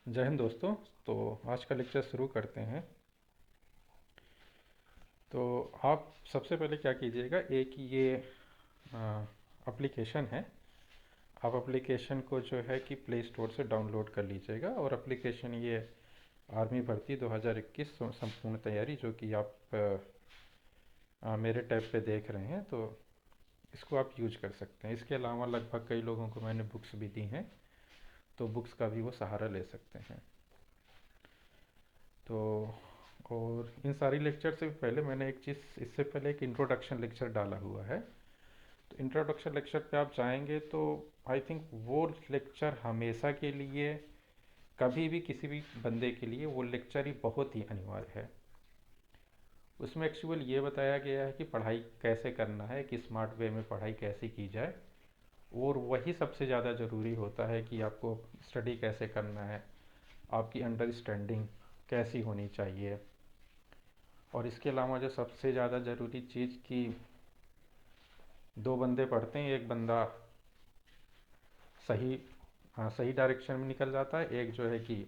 जय हिंद दोस्तों। तो आज का लेक्चर शुरू करते हैं। तो आप सबसे पहले क्या कीजिएगा, एक ये एप्लीकेशन है। आप एप्लीकेशन को जो है कि प्ले स्टोर से डाउनलोड कर लीजिएगा। और एप्लीकेशन ये आर्मी भर्ती 2021 संपूर्ण तैयारी, जो कि आप मेरे टैब पे देख रहे हैं, तो इसको आप यूज कर सकते हैं। इसके अलावा लगभग कई लोगों को मैंने बुक्स भी दी हैं, तो बुक्स का भी वो सहारा ले सकते हैं। तो और इन सारी लेक्चर से पहले मैंने एक चीज़, इससे पहले एक इंट्रोडक्शन लेक्चर डाला हुआ है। तो इंट्रोडक्शन लेक्चर पे आप जाएंगे तो आई थिंक वो लेक्चर हमेशा के लिए, कभी भी किसी भी बंदे के लिए वो लेक्चर ही बहुत ही अनिवार्य है। उसमें एक्चुअल ये बताया गया है कि पढ़ाई कैसे करना है, कि स्मार्ट वे में पढ़ाई कैसे की जाए। और वही सबसे ज़्यादा ज़रूरी होता है कि आपको स्टडी कैसे करना है, आपकी अंडरस्टैंडिंग कैसी होनी चाहिए। और इसके अलावा जो सबसे ज़्यादा ज़रूरी चीज़, कि दो बंदे पढ़ते हैं, एक बंदा सही, हाँ, सही डायरेक्शन में निकल जाता है, एक जो है कि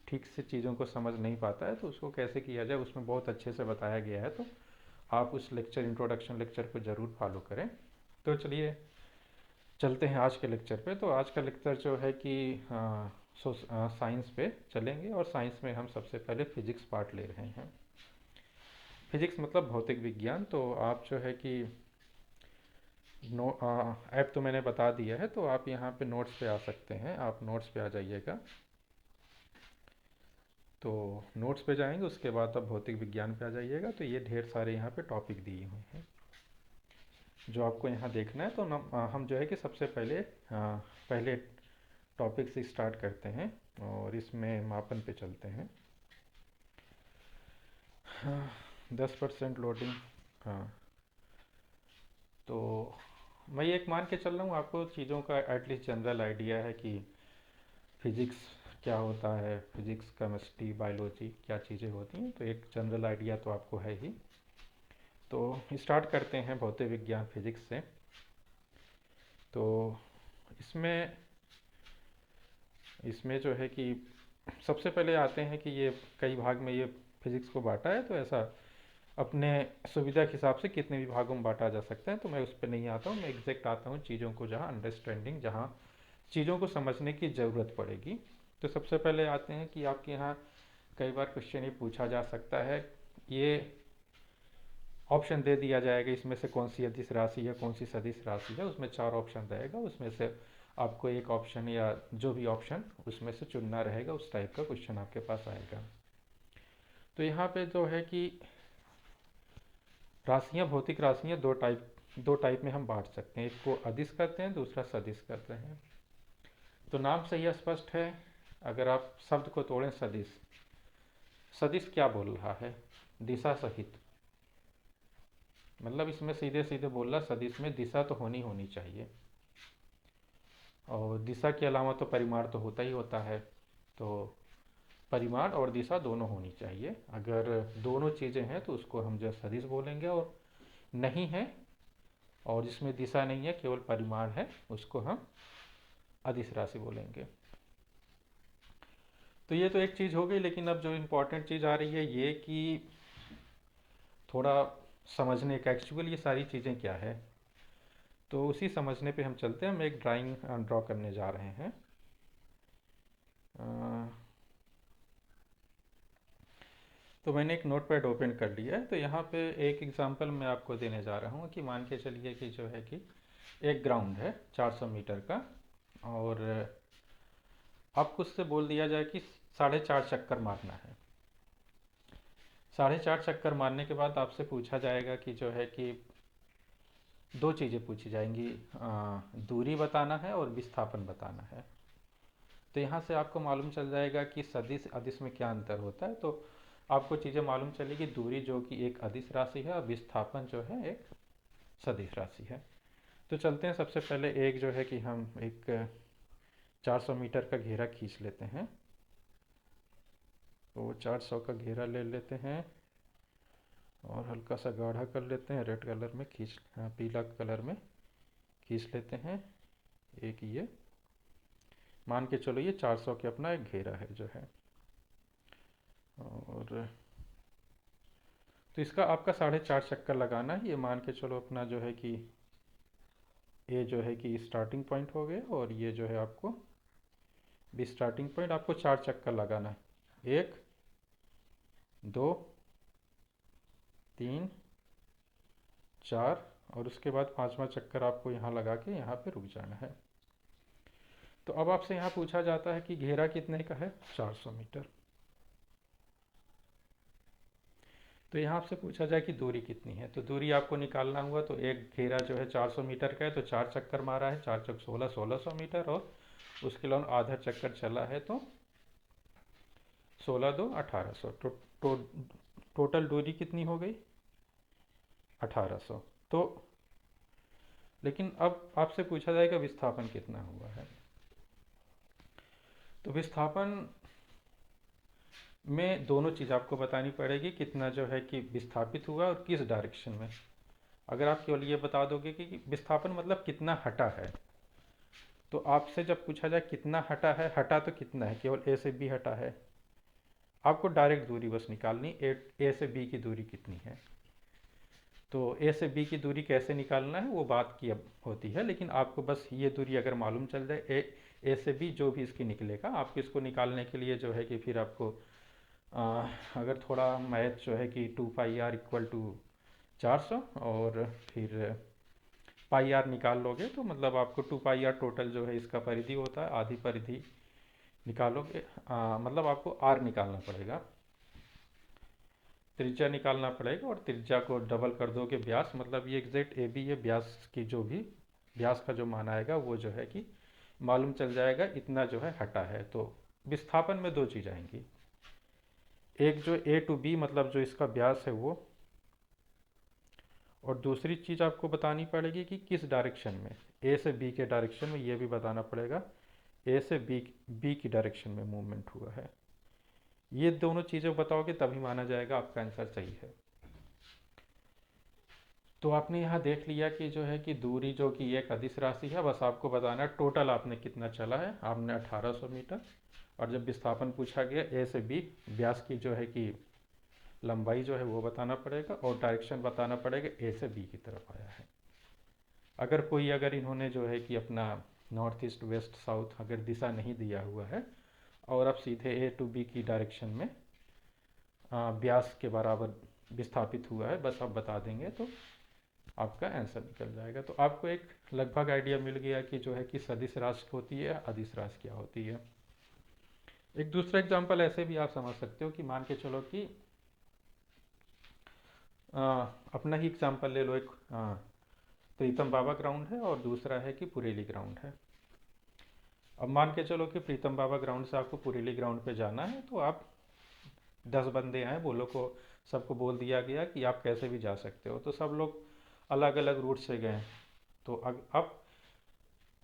ठीक से चीज़ों को समझ नहीं पाता है। तो उसको कैसे किया जाए उसमें बहुत अच्छे से बताया गया है। तो आप उस लेक्चर, इंट्रोडक्शन लेक्चर को ज़रूर फॉलो करें। तो चलिए चलते हैं आज के लेक्चर पे। तो आज का लेक्चर जो है कि साइंस पे चलेंगे। और साइंस में हम सबसे पहले फिजिक्स पार्ट ले रहे हैं। फिजिक्स मतलब भौतिक विज्ञान। तो आप जो है कि नो ऐप तो मैंने बता दिया है, तो आप यहाँ पे नोट्स पे आ सकते हैं। आप नोट्स पे आ जाइएगा। तो नोट्स पे जाएंगे, उसके बाद आप भौतिक विज्ञान पे आ जाइएगा। तो ये ढेर सारे यहाँ पे टॉपिक दिए हुए हैं जो आपको यहाँ देखना है। तो हम जो है कि सबसे पहले पहले टॉपिक से स्टार्ट करते हैं और इसमें मापन पे चलते हैं। हाँ, 10% लोडिंग। हाँ, तो मैं ये एक मान के चल रहा हूँ, आपको चीज़ों का एटलीस्ट जनरल आइडिया है कि फिजिक्स क्या होता है, फिजिक्स, केमिस्ट्री, बायोलॉजी क्या चीज़ें होती हैं। तो एक जनरल आइडिया तो आपको है ही। तो स्टार्ट करते हैं भौतिक विज्ञान फिजिक्स से। तो इसमें इसमें जो है कि सबसे पहले आते हैं कि ये कई भाग में ये फिजिक्स को बांटा है। तो ऐसा अपने सुविधा के हिसाब से कितने भी भागों में बांटा जा सकता है। तो मैं उस पर नहीं आता हूँ, मैं एग्जैक्ट आता हूँ चीज़ों को जहाँ अंडरस्टैंडिंग, जहाँ चीज़ों को समझने की ज़रूरत पड़ेगी। तो सबसे पहले आते हैं कि आपके यहाँ कई बार क्वेश्चन ये पूछा जा सकता है, ये ऑप्शन दे दिया जाएगा, इसमें से कौन सी अदिश राशि है, कौन सी सदिश राशि है। उसमें चार ऑप्शन रहेगा, उसमें से आपको एक ऑप्शन या जो भी ऑप्शन उसमें से चुनना रहेगा। उस टाइप का क्वेश्चन आपके पास आएगा। तो यहाँ पे जो है कि राशियाँ, भौतिक राशियाँ दो टाइप में हम बांट सकते हैं। एक को अदिश कहते हैं, दूसरा सदिश कहते हैं। तो नाम से ही स्पष्ट है। अगर आप शब्द को तोड़ें, सदिश, सदिश क्या बोल रहा है? दिशा सहित। मतलब इसमें सीधे सीधे बोल रहा, सदिश में दिशा तो होनी होनी चाहिए। और दिशा के अलावा तो परिमाण तो होता ही होता है। तो परिमाण और दिशा दोनों होनी चाहिए। अगर दोनों चीज़ें हैं तो उसको हम जो सदिश बोलेंगे। और नहीं है, और जिसमें दिशा नहीं है, केवल परिमाण है, उसको हम अदिश राशि बोलेंगे। तो ये तो एक चीज़ हो गई। लेकिन अब जो इम्पोर्टेंट चीज़ आ रही है ये, कि थोड़ा समझने का एक्चुअल ये सारी चीज़ें क्या है। तो उसी समझने पे हम चलते हैं। हम एक ड्राइंग ड्रॉ करने जा रहे हैं। अ, तो मैंने एक नोटपैड ओपन कर लिया है। तो यहाँ पे एक एग्जांपल मैं आपको देने जा रहा हूँ, कि मान के चलिए कि जो है कि एक ग्राउंड है 400 मीटर का। और आपको उससे बोल दिया जाए कि 4.5 चक्कर मारना है। 4.5 चक्कर मारने के बाद आपसे पूछा जाएगा कि जो है कि दो चीज़ें पूछी जाएंगी, दूरी बताना है और विस्थापन बताना है। तो यहाँ से आपको मालूम चल जाएगा कि सदिश अदिश में क्या अंतर होता है। तो आपको चीज़ें मालूम चलेगी, दूरी जो कि एक अदिश राशि है और विस्थापन जो है एक सदिश राशि है। तो चलते हैं, सबसे पहले एक जो है कि हम एक 400 मीटर का घेरा खींच लेते हैं। तो 400 का घेरा ले लेते हैं और हल्का सा गाढ़ा कर लेते हैं, रेड कलर में खींच, हाँ, पीला कलर में खींच लेते हैं। एक ये मान के चलो ये 400 के अपना एक घेरा है जो है, और तो इसका आपका 4.5 चक्कर लगाना है। ये मान के चलो अपना जो है कि ये जो है कि स्टार्टिंग पॉइंट हो गया, और ये जो है आपको भी स्टार्टिंग पॉइंट, आपको 4 चक्कर लगाना है। 1, 2, 3, 4, और उसके बाद 5वां चक्कर आपको यहाँ लगा के यहाँ पे रुक जाना है। तो अब आपसे यहाँ पूछा जाता है कि घेरा कितने का है, 400 मीटर। तो यहाँ आपसे पूछा जाए कि दूरी कितनी है, तो दूरी आपको निकालना हुआ तो एक घेरा जो है 400 मीटर का है, तो 4 चक्कर मारा है, 4 चौक 16, 1600 मीटर, और उसके अलावा आधा चक्कर चला है तो 16 दो 1800, टोटल दूरी कितनी हो गई, 1800। तो लेकिन अब आपसे पूछा जाएगा विस्थापन कितना हुआ है। तो विस्थापन में दोनों चीज़ आपको बतानी पड़ेगी, कितना जो है कि विस्थापित हुआ और किस डायरेक्शन में। अगर आप केवल ये बता दोगे कि विस्थापन मतलब कितना हटा है, तो आपसे जब पूछा जाए कितना हटा है, हटा तो कितना है, केवल ए से बी हटा है, आपको डायरेक्ट दूरी बस निकालनी, ए से बी की दूरी कितनी है। तो ए से बी की दूरी कैसे निकालना है वो बात की अब होती है, लेकिन आपको बस ये दूरी अगर मालूम चल जाए, ए से बी जो भी इसकी निकलेगा, आपको इसको निकालने के लिए जो है कि फिर आपको अगर थोड़ा मैथ जो है कि 2πr = 400, और फिर पाई आर निकाल लोगे तो मतलब आपको 2πr टोटल जो है इसका परिधि होता है, आधी परिधि निकालोगे, मतलब आपको आर निकालना पड़ेगा, त्रिज्या निकालना पड़ेगा, और त्रिज्या को डबल कर दोगे व्यास, मतलब ये एग्जैक्ट ए बी, ये व्यास की जो भी व्यास का जो मान आएगा वो जो है कि मालूम चल जाएगा, इतना जो है हटा है। तो विस्थापन में दो चीज़ आएंगी, एक जो ए टू बी मतलब जो इसका व्यास है वो, और दूसरी चीज़ आपको बतानी पड़ेगी कि किस डायरेक्शन में, ए से बी के डायरेक्शन में, ये भी बताना पड़ेगा ए से बी की डायरेक्शन में मूवमेंट हुआ है। ये दोनों चीज़ें बताओगे तभी माना जाएगा आपका आंसर सही है। तो आपने यहाँ देख लिया कि जो है कि दूरी जो कि एक अदिश राशि है, बस आपको बताना है टोटल आपने कितना चला है, आपने 1800 मीटर, और जब विस्थापन पूछा गया ए से बी व्यास की जो है कि लंबाई जो है वो बताना पड़ेगा, और डायरेक्शन बताना पड़ेगा ए से बी की तरफ आया है। अगर इन्होंने जो है कि अपना नॉर्थ ईस्ट वेस्ट साउथ अगर दिशा नहीं दिया हुआ है, और अब सीधे ए टू बी की डायरेक्शन में व्यास के बराबर विस्थापित हुआ है, बस आप बता देंगे तो आपका आंसर निकल जाएगा। तो आपको एक लगभग आइडिया मिल गया कि जो है कि सदिश राशि होती है, अदिश राशि क्या होती है। एक दूसरा एग्जांपल ऐसे भी आप समझ सकते हो कि मान के चलो कि अपना ही एग्जांपल ले लो, एक प्रीतम बाबा ग्राउंड है और दूसरा है कि पुरेली ग्राउंड है। अब मान के चलो कि प्रीतम बाबा ग्राउंड से आपको पुरेली ग्राउंड पे जाना है, तो आप 10 बंदे आए, बोलो को सबको बोल दिया गया कि आप कैसे भी जा सकते हो, तो सब लोग अलग अलग रूट से गए। तो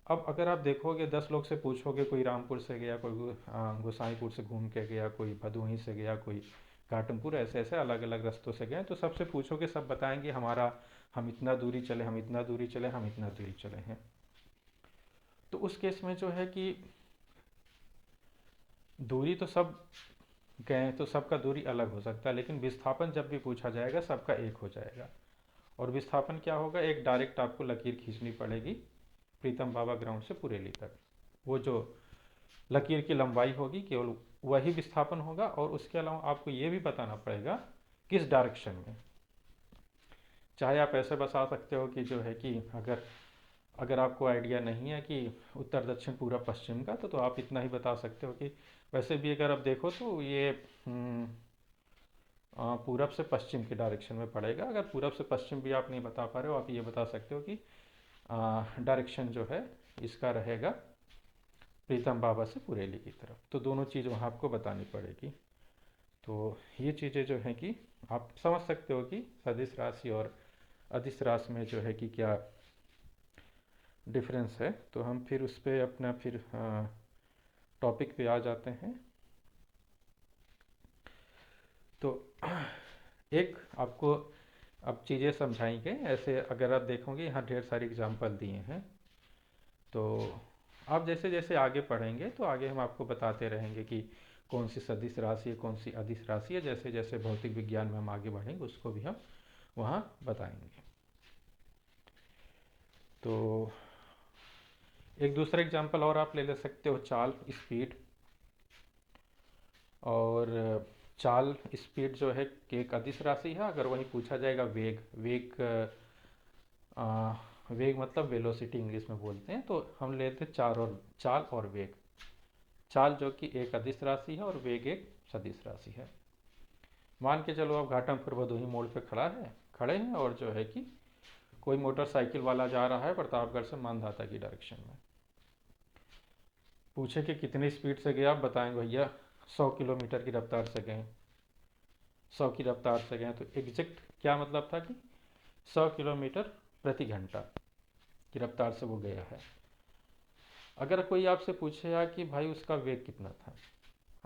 अब अगर आप देखोगे 10 लोग से पूछोगे, कोई रामपुर से गया, कोई गोसाईपुर से घूम के गया, कोई भदोही से गया, कोई घाटमपुर, ऐसे ऐसे अलग अलग रास्तों से गए, तो सबसे पूछोगे सब बताएंगे हम इतना दूरी चले, हम इतना दूरी चले, हम इतना दूरी चले हैं। तो उस केस में जो है कि दूरी तो सब गए तो सबका दूरी अलग हो सकता है, लेकिन विस्थापन जब भी पूछा जाएगा सबका एक हो जाएगा। और विस्थापन क्या होगा, एक डायरेक्ट आपको लकीर खींचनी पड़ेगी प्रीतम बाबा ग्राउंड से पुरेली तक, वो जो लकीर की लंबाई होगी केवल वही विस्थापन होगा, और उसके अलावा आपको ये भी बताना पड़ेगा किस डायरेक्शन में। चाहे आप ऐसे बता सकते हो कि जो है कि अगर अगर आपको आइडिया नहीं है कि उत्तर दक्षिण पूरब पश्चिम का, तो आप इतना ही बता सकते हो कि वैसे भी अगर आप देखो तो ये पूरब से पश्चिम की डायरेक्शन में पड़ेगा। अगर पूरब से पश्चिम भी आप नहीं बता पा रहे हो, आप ये बता सकते हो कि डायरेक्शन जो है इसका रहेगा प्रीतम बाबा से पुरेली की तरफ। तो दोनों चीज़ वहाँ आपको बतानी पड़ेगी। तो ये चीज़ें जो हैं कि आप समझ सकते हो कि सदिश राशि और अदिश राशि में जो है कि क्या डिफरेंस है। तो हम फिर उस पर अपना फिर टॉपिक पे आ जाते हैं। तो एक आपको अब चीज़ें समझाएंगे ऐसे, अगर आप देखोगे यहाँ ढेर सारी एग्जांपल दिए हैं। तो आप जैसे जैसे आगे पढ़ेंगे तो आगे हम आपको बताते रहेंगे कि कौन सी सदिश राशि है, कौन सी अदिश राशि है। जैसे जैसे भौतिक विज्ञान में हम आगे बढ़ेंगे उसको भी हम वहाँ बताएंगे। तो एक दूसरा एग्जांपल और आप ले ले सकते हो, चाल, स्पीड। और चाल स्पीड जो है कि एक अदिश राशि है। अगर वही पूछा जाएगा वेग, आ, वेग मतलब वेलोसिटी इंग्लिश में बोलते हैं, तो हम लेते हैं चाल और वेग। चाल जो कि एक अदिश राशि है और वेग एक सदिश राशि है। मान के चलो आप घाटमपुर भदोही मोड़ पे खड़े हैं और जो है कि कोई मोटरसाइकिल वाला जा रहा है प्रतापगढ़ से मानधाता की डायरेक्शन में। पूछे कि कितनी स्पीड से गए, आप बताएंगे भैया 100 किलोमीटर की रफ्तार से गए। 100 की रफ्तार से गए, तो एग्जैक्ट क्या मतलब था कि 100 किलोमीटर प्रति घंटा की रफ्तार से वो गया है। अगर कोई आपसे पूछेगा कि भाई उसका वेग कितना था,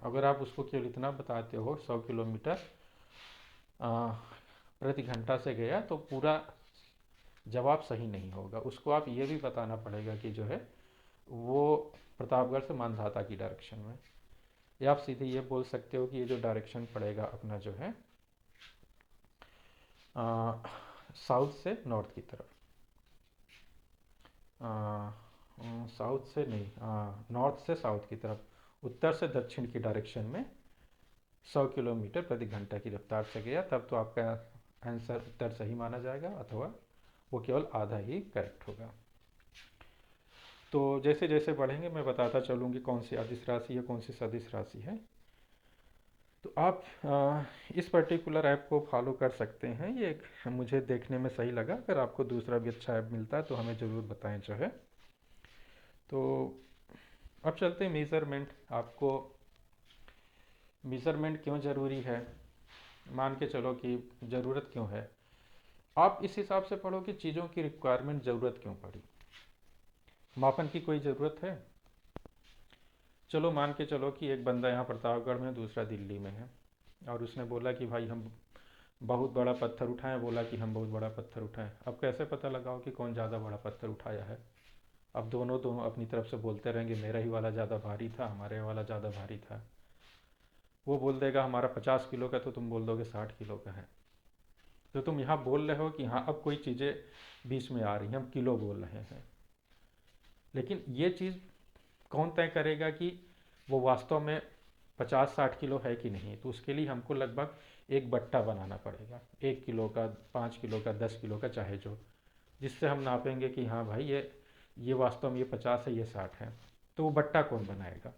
अगर आप उसको केवल इतना बताते हो 100 किलोमीटर प्रति घंटा से गया, तो पूरा जवाब सही नहीं होगा। उसको आप ये भी बताना पड़ेगा कि जो है वो प्रतापगढ़ से मानधाता की डायरेक्शन में। या आप सीधे ये बोल सकते हो कि ये जो डायरेक्शन पड़ेगा अपना जो है साउथ से नॉर्थ की तरफ, साउथ से नहीं, नॉर्थ से साउथ की तरफ, उत्तर से दक्षिण की डायरेक्शन में 100 किलोमीटर प्रति घंटा की रफ्तार से गया, तब तो आपका आंसर उत्तर सही माना जाएगा, अथवा वो केवल आधा ही करेक्ट होगा। तो जैसे जैसे बढ़ेंगे मैं बताता चलूँगी कौन सी अदिश राशि है, कौन सी सदिश राशि है। तो आप इस पर्टिकुलर ऐप को फॉलो कर सकते हैं। ये मुझे देखने में सही लगा। अगर आपको दूसरा भी अच्छा ऐप मिलता है तो हमें ज़रूर बताएं जो है। तो अब चलते हैं मेज़रमेंट। आपको मेज़रमेंट क्यों ज़रूरी है, मान के चलो कि ज़रूरत क्यों है, आप इस हिसाब से पढ़ो कि चीज़ों की रिक्वायरमेंट, ज़रूरत क्यों पड़ी। मापन की कोई ज़रूरत है? चलो मान के चलो कि एक बंदा यहाँ प्रतापगढ़ में, दूसरा दिल्ली में है, और उसने बोला कि भाई हम बहुत बड़ा पत्थर उठाएं, बोला कि हम बहुत बड़ा पत्थर उठाएं। अब कैसे पता लगाओ कि कौन ज़्यादा बड़ा पत्थर उठाया है? अब दोनों दोनों अपनी तरफ से बोलते रहेंगे मेरा ही वाला ज़्यादा भारी था, हमारे वाला ज़्यादा भारी था। वो बोल देगा हमारा 50 किलो का, तो तुम बोल दोगे 60 किलो का है। तो तुम यहाँ बोल रहे हो कि हाँ अब कोई चीज़ें बीच में आ रही हैं, हम किलो बोल रहे हैं। लेकिन ये चीज़ कौन तय करेगा कि वो वास्तव में 50-60 किलो है कि नहीं? तो उसके लिए हमको लगभग एक बट्टा बनाना पड़ेगा, 1 किलो का, 5 किलो का, 10 किलो का, चाहे जो, जिससे हम नापेंगे कि हाँ भाई ये वास्तव में ये 50 है, ये 60 है। तो वो बट्टा कौन बनाएगा?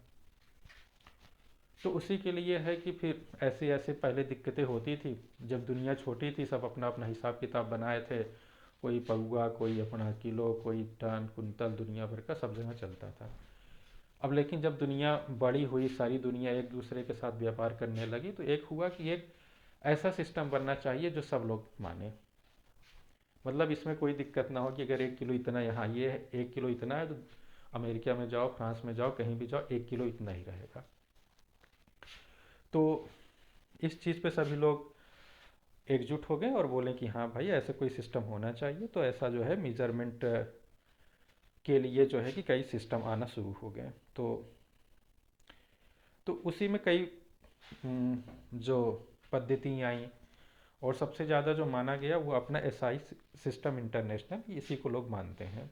तो उसी के लिए है कि फिर ऐसे ऐसे पहले दिक्कतें होती थी। जब दुनिया छोटी थी सब अपना अपना हिसाब किताब बनाए थे, कोई पौआ, कोई अपना किलो, कोई टन, कुंतल, दुनिया भर का सब जगह चलता था। अब लेकिन जब दुनिया बड़ी हुई, सारी दुनिया एक दूसरे के साथ व्यापार करने लगी, तो एक हुआ कि एक ऐसा सिस्टम बनना चाहिए जो सब लोग माने। मतलब इसमें कोई दिक्कत ना हो कि अगर 1 किलो इतना, यहाँ ये है 1 किलो इतना है, तो अमेरिका में जाओ, फ्रांस में जाओ, कहीं भी जाओ, 1 किलो इतना ही रहेगा। तो इस चीज़ पे सभी लोग एकजुट हो गए और बोले कि हाँ भाई ऐसे कोई सिस्टम होना चाहिए। तो ऐसा जो है मेजरमेंट के लिए जो है कि कई सिस्टम आना शुरू हो गए। तो उसी में कई जो पद्धतियाँ आई, और सबसे ज़्यादा जो माना गया वो अपना एसआई सिस्टम इंटरनेशनल, इसी को लोग मानते हैं।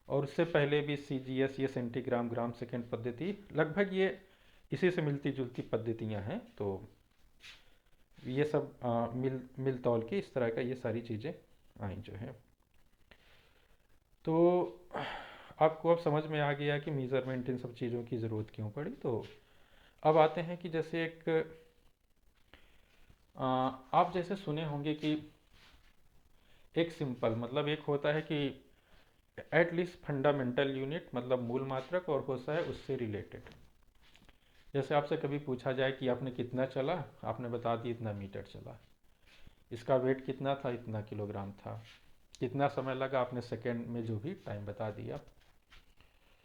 और उससे पहले भी सीजीएस, ये सेंटीग्राम ग्राम सेकेंड पद्धति, लगभग ये इसी से मिलती जुलती पद्धतियाँ हैं। तो ये सब मिल मिल तौल के इस तरह का ये सारी चीज़ें आई जो है। तो आपको अब समझ में आ गया कि मेज़रमेंट, इन सब चीज़ों की ज़रूरत क्यों पड़ी। तो अब आते हैं कि जैसे एक आप जैसे सुने होंगे कि एक सिंपल, मतलब एक होता है कि एटलीस्ट फंडामेंटल यूनिट, मतलब मूल मात्रक, और होता है उससे रिलेटेड। जैसे आपसे कभी पूछा जाए कि आपने कितना चला, आपने बता दी इतना मीटर चला, इसका वेट कितना था, इतना किलोग्राम था, कितना समय लगा, आपने सेकेंड में जो भी टाइम बता दिया।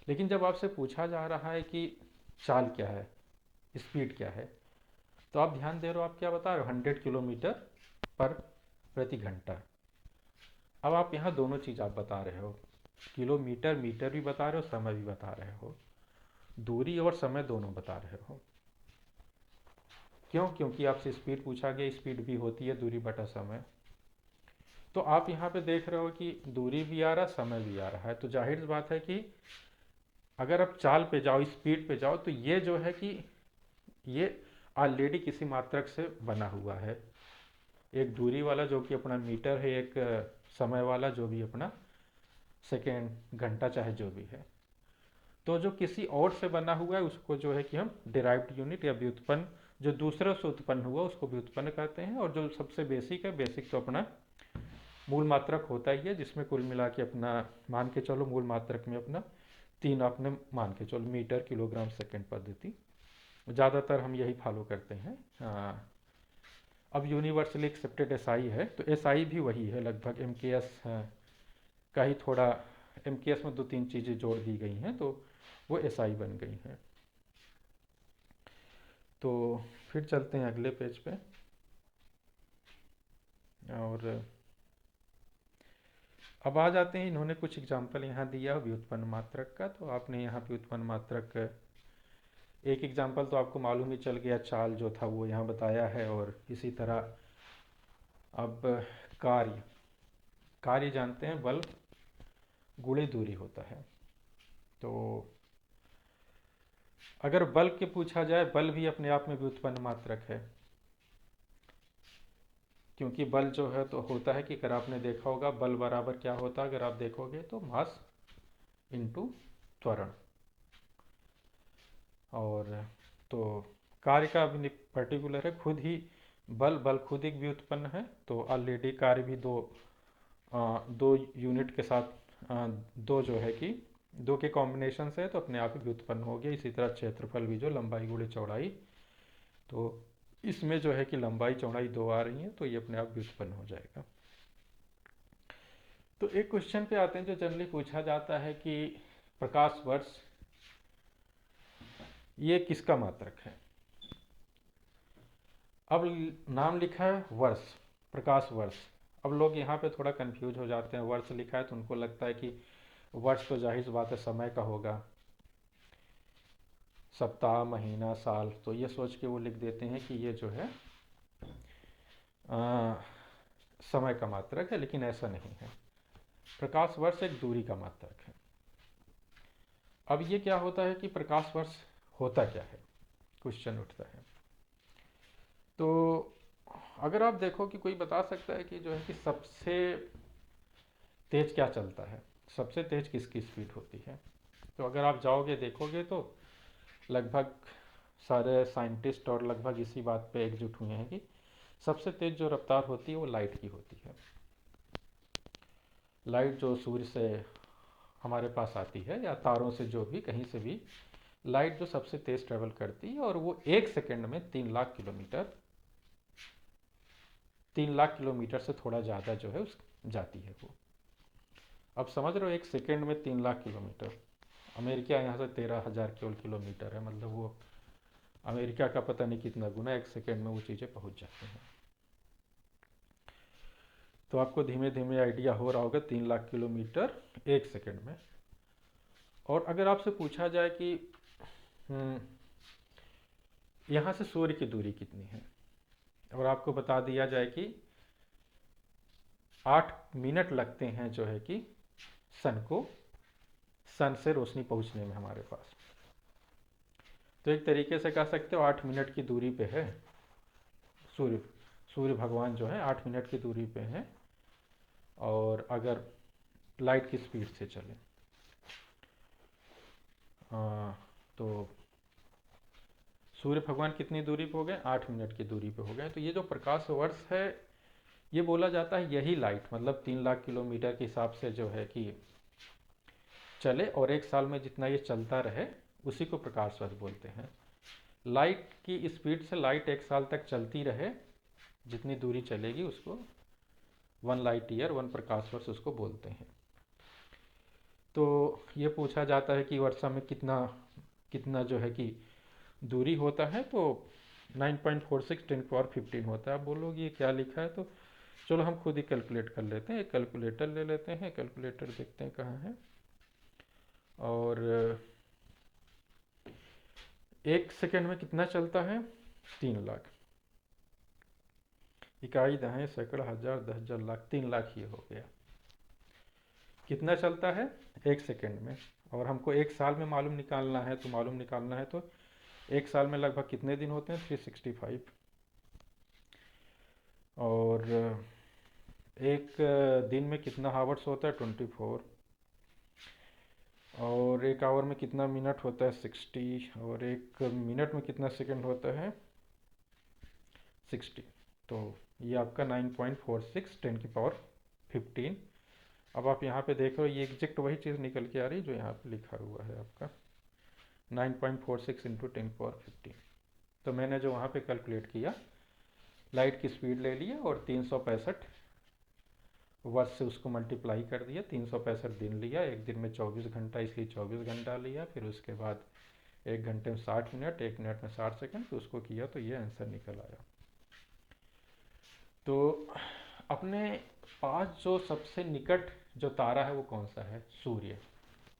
लेकिन जब आपसे पूछा जा रहा है कि चाल क्या है, स्पीड क्या है, तो आप ध्यान दे रहे हो, आप क्या बता रहे हो, 100 किलोमीटर पर प्रति घंटा। अब आप यहाँ दोनों चीज़ आप बता रहे हो, किलोमीटर, मीटर भी बता रहे हो, समय भी बता रहे हो, दूरी और समय दोनों बता रहे हो। क्यों? क्योंकि आपसे स्पीड पूछा गया, स्पीड भी होती है दूरी बटा समय। तो आप यहाँ पे देख रहे हो कि दूरी भी आ रहा, समय भी आ रहा है, तो जाहिर सी बात है कि अगर आप चाल पे जाओ, स्पीड पे जाओ, तो ये जो है कि ये ऑलरेडी किसी मात्रक से बना हुआ है। एक दूरी वाला जो कि अपना मीटर है, एक समय वाला जो भी अपना सेकेंड, घंटा, चाहे जो भी है। तो जो किसी और से बना हुआ है उसको जो है कि हम डिराइव्ड यूनिट या व्युत्पन्न, जो दूसरे से उत्पन्न हुआ उसको व्युत्पन्न कहते हैं। और जो सबसे बेसिक है, बेसिक तो अपना मूल मात्रक होता ही है, जिसमें कुल मिला के अपना मान के चलो मूल मात्रक में अपना तीन आपने मान के चलो, मीटर, किलोग्राम, सेकंड पद्धति ज़्यादातर हम यही फॉलो करते हैं। अब यूनिवर्सली एक्सेप्टेड एसआई है, तो एसआई भी वही है लगभग, एमकेएस का ही थोड़ा, एमकेएस में दो तीन चीज़ें जोड़ दी गई हैं तो वो एसआई बन गई हैं। तो फिर चलते हैं अगले पेज पे। और अब आ जाते हैं, इन्होंने कुछ एग्जाम्पल यहाँ दिया व्युत्पन्न मात्रक का, तो आपने यहाँ व्युत्पन्न मात्रक एक एग्जाम्पल तो आपको मालूम ही चल गया, चाल जो था वो यहाँ बताया है। और इसी तरह अब कार्य, कार्य जानते हैं, बल गुणे दूरी होता है। तो अगर बल के पूछा जाए, बल भी अपने आप में व्युत्पन्न मात्रक है, क्योंकि बल जो है तो होता है कि अगर आपने देखा होगा बल बराबर क्या होता है, अगर आप देखोगे तो मास इनटू त्वरण। और तो कार्य का भी पर्टिकुलर है, खुद ही बल, बल खुद एक व्युत्पन्न है, तो ऑलरेडी कार्य भी दो यूनिट के साथ दो जो है कि दो के कॉम्बिनेशन से है, तो अपने आप ही व्युत्पन्न हो गया। इसी तरह क्षेत्रफल भी, जो लंबाई गुणे चौड़ाई, तो इसमें जो है कि लंबाई चौड़ाई दो आ रही है, तो ये अपने आप व्युत्पन्न हो जाएगा। तो एक क्वेश्चन पे आते हैं जो जनरली पूछा जाता है कि प्रकाश वर्ष ये किसका मात्रक है। अब नाम लिखा है वर्ष, प्रकाश वर्ष। अब लोग यहाँ पे थोड़ा कंफ्यूज हो जाते हैं, वर्ष लिखा है तो उनको लगता है कि वर्ष तो जाहिर सी बात है समय का होगा, सप्ताह, महीना, साल, तो ये सोच के वो लिख देते हैं कि ये जो है आ, समय का मात्रक है, लेकिन ऐसा नहीं है। प्रकाश वर्ष एक दूरी का मात्रक है। अब ये क्या होता है कि प्रकाश वर्ष होता क्या है, क्वेश्चन उठता है। तो अगर आप देखो कि कोई बता सकता है कि जो है कि सबसे तेज क्या चलता है, सबसे तेज किसकी स्पीड होती है, तो अगर आप जाओगे देखोगे तो लगभग सारे साइंटिस्ट और लगभग इसी बात पे एकजुट हुए हैं कि सबसे तेज जो रफ्तार होती है वो लाइट की होती है। लाइट जो सूर्य से हमारे पास आती है या तारों से, जो भी कहीं से भी लाइट जो सबसे तेज ट्रेवल करती है, और वो एक सेकंड में 3 लाख किलोमीटर, 3 लाख किलोमीटर से थोड़ा ज़्यादा जो है उस जाती है वो। अब समझ रहे हो, एक सेकंड में 3 लाख किलोमीटर, अमेरिका यहाँ से 13,000 केवल किलोमीटर है, मतलब वो अमेरिका का पता नहीं कितना गुना, एक सेकंड में वो चीज़ें पहुँच जाती हैं। तो आपको धीमे धीमे आइडिया हो रहा होगा, 3 लाख किलोमीटर एक सेकंड में। और अगर आपसे पूछा जाए कि यहाँ से सूर्य की दूरी कितनी है, और आपको बता दिया जाए कि 8 मिनट लगते हैं जो है कि सन से रोशनी पहुँचने में हमारे पास, तो एक तरीके से कह सकते हो 8 मिनट की दूरी पे है सूर्य, सूर्य भगवान जो है 8 मिनट की दूरी पे हैं। और अगर लाइट की स्पीड से चले तो सूर्य भगवान कितनी दूरी पे हो गए, 8 मिनट की दूरी पे हो गए। तो ये जो प्रकाश वर्ष है, ये बोला जाता है यही लाइट, मतलब 3 लाख किलोमीटर के हिसाब से जो है कि चले, और एक साल में जितना ये चलता रहे उसी को प्रकाश वर्ष बोलते हैं। लाइट की स्पीड से लाइट एक साल तक चलती रहे, जितनी दूरी चलेगी उसको 1 लाइट ईयर, 1 प्रकाश वर्ष उसको बोलते हैं। तो ये पूछा जाता है कि वर्षा में कितना कितना जो है कि दूरी होता है, तो 9.46 10 पावर 15 होता है। आप बोलोगे ये क्या लिखा है, तो चलो हम खुद ही कैलकुलेट कर लेते हैं, एक कैलकुलेटर ले लेते हैं, कैलकुलेटर देखते हैं कहाँ है। और 1 सेकेंड में कितना चलता है? 3 लाख। इकाई, दहाई, सैकड़ा, हजार, 10,000, लाख, 3 लाख ये हो गया। कितना चलता है? 1 सेकेंड में। और हमको 1 साल में मालूम निकालना है, तो मालूम निकालना है तो 1 साल में लगभग कितने दिन होते हैं? 365। और एक दिन में कितना हावर्स होता है? 24। और 1 आवर में कितना मिनट होता है? 60। और 1 मिनट में कितना सेकंड होता है? 60। तो ये आपका 9.46 10 की पावर 15। अब आप यहाँ पे देख रहे हो, ये एग्जैक्ट वही चीज़ निकल के आ रही है जो यहाँ पे लिखा हुआ है आपका 9.46 इंटू 10 की पावर 15। तो मैंने जो वहाँ पे कैलकुलेट किया, लाइट की स्पीड ले लिया और 365 वर्ष से उसको मल्टीप्लाई कर दिया, 365 दिन लिया, एक दिन में 24 घंटा, इसलिए 24 घंटा लिया। फिर उसके बाद 1 घंटे में 60 मिनट, 1 मिनट में 60 सेकंड, तो उसको किया तो ये आंसर निकल आया। तो अपने पास जो सबसे निकट जो तारा है वो कौन सा है? सूर्य।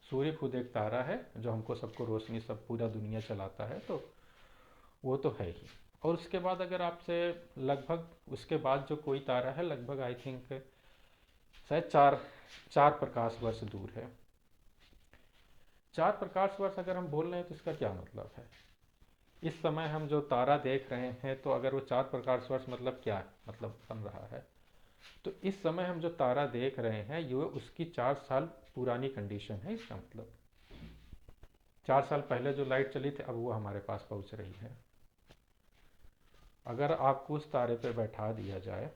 सूर्य खुद एक तारा है जो हमको सबको रोशनी, सब पूरा दुनिया चलाता है, तो वो तो है ही। और उसके बाद अगर आपसे लगभग उसके बाद जो कोई तारा है, लगभग आई थिंक शायद चार चार प्रकाश वर्ष दूर है। 4 प्रकाश वर्ष अगर हम बोल रहे हैं तो इसका क्या मतलब है? इस समय हम जो तारा देख रहे हैं, तो अगर वो 4 प्रकाश वर्ष मतलब क्या है, मतलब बन रहा है, तो इस समय हम जो तारा देख रहे हैं ये उसकी 4 साल पुरानी कंडीशन है। इसका मतलब 4 साल पहले जो लाइट चली थी अब वो हमारे पास पहुंच रही है। अगर आपको उस तारे पे बैठा दिया जाए,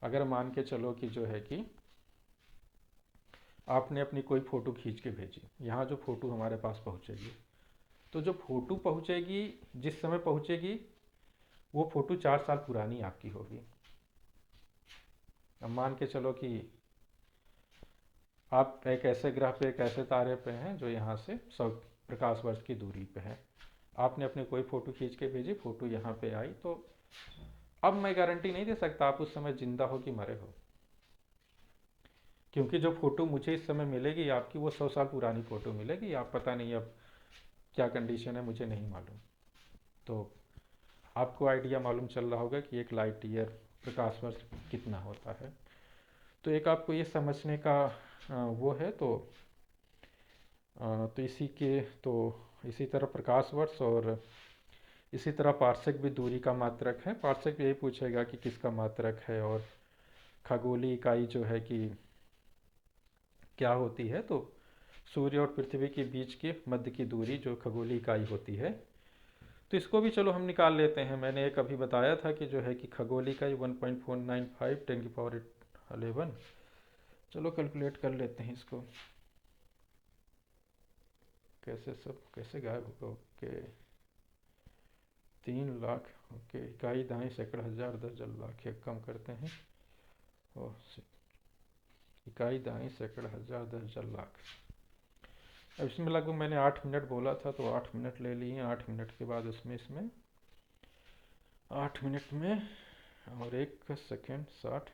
अगर मान के चलो कि जो है कि आपने अपनी कोई फ़ोटो खींच के भेजी, यहाँ जो फ़ोटो हमारे पास पहुँचेगी, तो जो फ़ोटो पहुँचेगी, जिस समय पहुँचेगी, वो फ़ोटो 4 साल पुरानी आपकी होगी। अब मान के चलो कि आप एक ऐसे ग्रह पे, एक ऐसे तारे पे हैं जो यहाँ से 100 प्रकाश वर्ष की दूरी पे है। आपने अपनी कोई फ़ोटो खींच के भेजी, फ़ोटो यहाँ पे आई, तो अब मैं गारंटी नहीं दे सकता आप उस समय जिंदा हो कि मरे हो, क्योंकि जो फ़ोटो मुझे इस समय मिलेगी आपकी, वो 100 साल पुरानी फ़ोटो मिलेगी। आप पता नहीं अब क्या कंडीशन है, मुझे नहीं मालूम। तो आपको आइडिया मालूम चल रहा होगा कि एक लाइट ईयर प्रकाश वर्ष कितना होता है। तो एक आपको ये समझने का वो है। तो इसी के तो इसी तरह प्रकाश वर्ष और इसी तरह पार्सेक भी दूरी का मात्रक है। पार्सेक यही पूछेगा कि किसका मात्रक है, और खगोलीय इकाई जो है कि क्या होती है, तो सूर्य और पृथ्वी के बीच की मध्य की दूरी जो खगोलीय इकाई होती है, तो इसको भी चलो हम निकाल लेते हैं। मैंने एक अभी बताया था कि जो है कि खगोलीय इकाई 1.495 10 की पावर 11। चलो कैलकुलेट कर लेते हैं इसको, कैसे सब कैसे गायब होगा। ओके, 3 लाख। ओके, इकाई, दाएं, सैकड़ा, हजार, 10,000, लाख, एक कम करते हैं। ओह, इकाई, दाएं, सैकड़ा, हजार, 10,000, लाख। अब इसमें लगभग मैंने 8 मिनट बोला था, तो 8 मिनट ले लिए। 8 मिनट के बाद इसमें 8 मिनट में और 1 सेकेंड 60,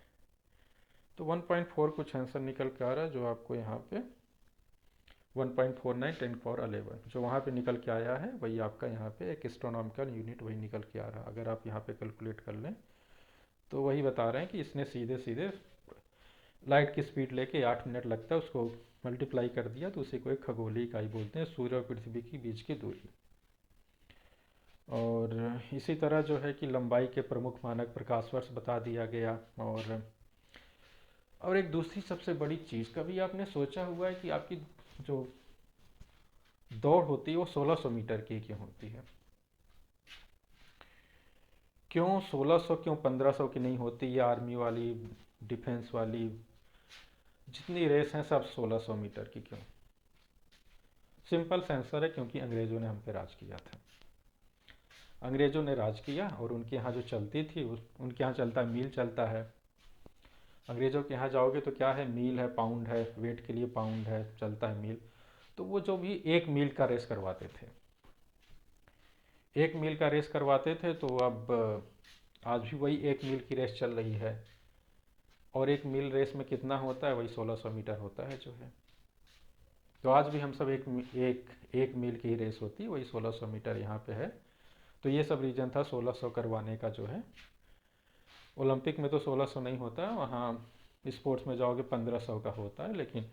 तो 1.4 कुछ आंसर निकल के आ रहा है, जो आपको यहाँ पे 1.49 10 की पावर 11 जो वहाँ पे निकल के आया है, वही आपका यहाँ पे एक एस्ट्रोनॉमिकल यूनिट वही निकल के आ रहा है। अगर आप यहाँ पे कैलकुलेट कर लें तो वही बता रहे हैं कि इसने सीधे सीधे लाइट की स्पीड लेके 8 मिनट लगता है, उसको मल्टीप्लाई कर दिया, तो उसी को एक खगोलीय इकाई बोलते हैं, सूर्य और पृथ्वी के बीच की दूरी। और इसी तरह जो है कि लंबाई के प्रमुख मानक प्रकाश वर्ष बता दिया गया। और एक दूसरी सबसे बड़ी चीज़, कभी आपने सोचा हुआ है कि आपकी जो दौड़ होती है वो 1600 मीटर की क्यों होती है? क्यों 1600, क्यों 1500 की नहीं होती? या आर्मी वाली, डिफेंस वाली, जितनी रेस हैं सब 1600 मीटर की क्यों? सिंपल सा आंसर है, क्योंकि अंग्रेज़ों ने हम पे राज किया था। अंग्रेज़ों ने राज किया और उनके यहाँ जो चलती थी, उनके यहाँ चलता है, मील चलता है। अंग्रेज़ों के यहाँ जाओगे तो क्या है, मील है, पाउंड है, वेट के लिए पाउंड है, चलता है मील। तो वो जो भी 1 मील का रेस करवाते थे, 1 मील का रेस करवाते थे, तो अब आज भी वही 1 मील की रेस चल रही है। और 1 मील रेस में कितना होता है, वही 1600 मीटर होता है जो है। तो आज भी हम सब एक मील की ही रेस होती है, वही 1600 मीटर यहाँ पे है। तो ये सब रीज़न था 1600 करवाने का जो है। ओलंपिक में तो 1600 नहीं होता, वहाँ स्पोर्ट्स में जाओगे 1500 का होता है। लेकिन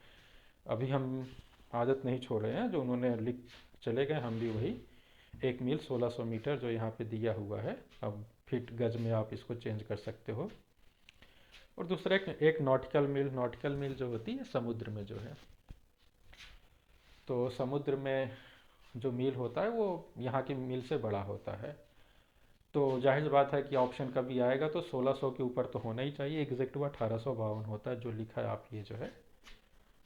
अभी हम आदत नहीं छोड़ रहे हैं, जो उन्होंने लिख चले गए हम भी वही 1 मील 1600 मीटर जो यहाँ पे दिया हुआ है। अब फीट गज में आप इसको चेंज कर सकते हो। और दूसरा एक नॉटिकल मील जो होती है समुद्र में जो है। तो समुद्र में जो मील होता है वो यहाँ की मील से बड़ा होता है। तो जाहिर बात है कि ऑप्शन कभी आएगा तो 1600 के ऊपर तो होना ही चाहिए। एग्जैक्ट वो 1852 होता है जो लिखा है, आप ये जो है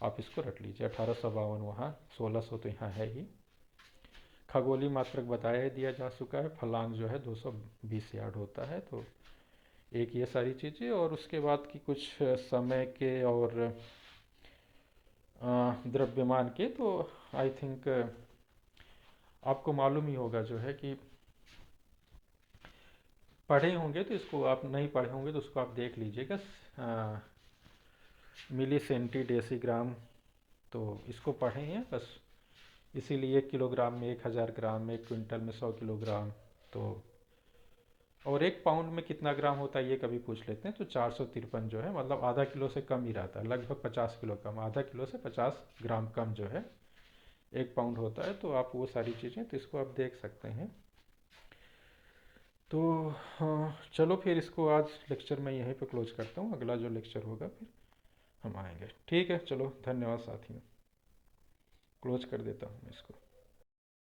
आप इसको रख लीजिए 1852 वहाँ, 1600 तो यहाँ है ही। खगोलीय मात्रक बताया ही दिया जा चुका है, फलांग जो है 220 यार्ड होता है। तो एक ये सारी चीज़ें, और उसके बाद की कुछ समय के और द्रव्यमान के, तो आई थिंक आपको मालूम ही होगा जो है कि पढ़े होंगे तो इसको, आप नहीं पढ़े होंगे तो उसको आप देख लीजिएगा। मिली सेंटी डेसीग्राम, तो इसको पढ़े हैं बस। इसीलिए 1 किलोग्राम में 1000 ग्राम, 1 क्विंटल में 100 किलोग्राम। तो और 1 पाउंड में कितना ग्राम होता है ये कभी पूछ लेते हैं, तो 453 जो है, मतलब आधा किलो से कम ही रहता है, लगभग 50 किलो कम, आधा किलो से 50 ग्राम कम जो है 1 पाउंड होता है। तो आप वो सारी चीज़ें, तो इसको आप देख सकते हैं। तो हाँ, चलो फिर इसको आज लेक्चर मैं यहीं पे क्लोज करता हूँ, अगला जो लेक्चर होगा फिर हम आएंगे। ठीक है, चलो धन्यवाद साथियों, क्लोज कर देता हूँ मैं इसको।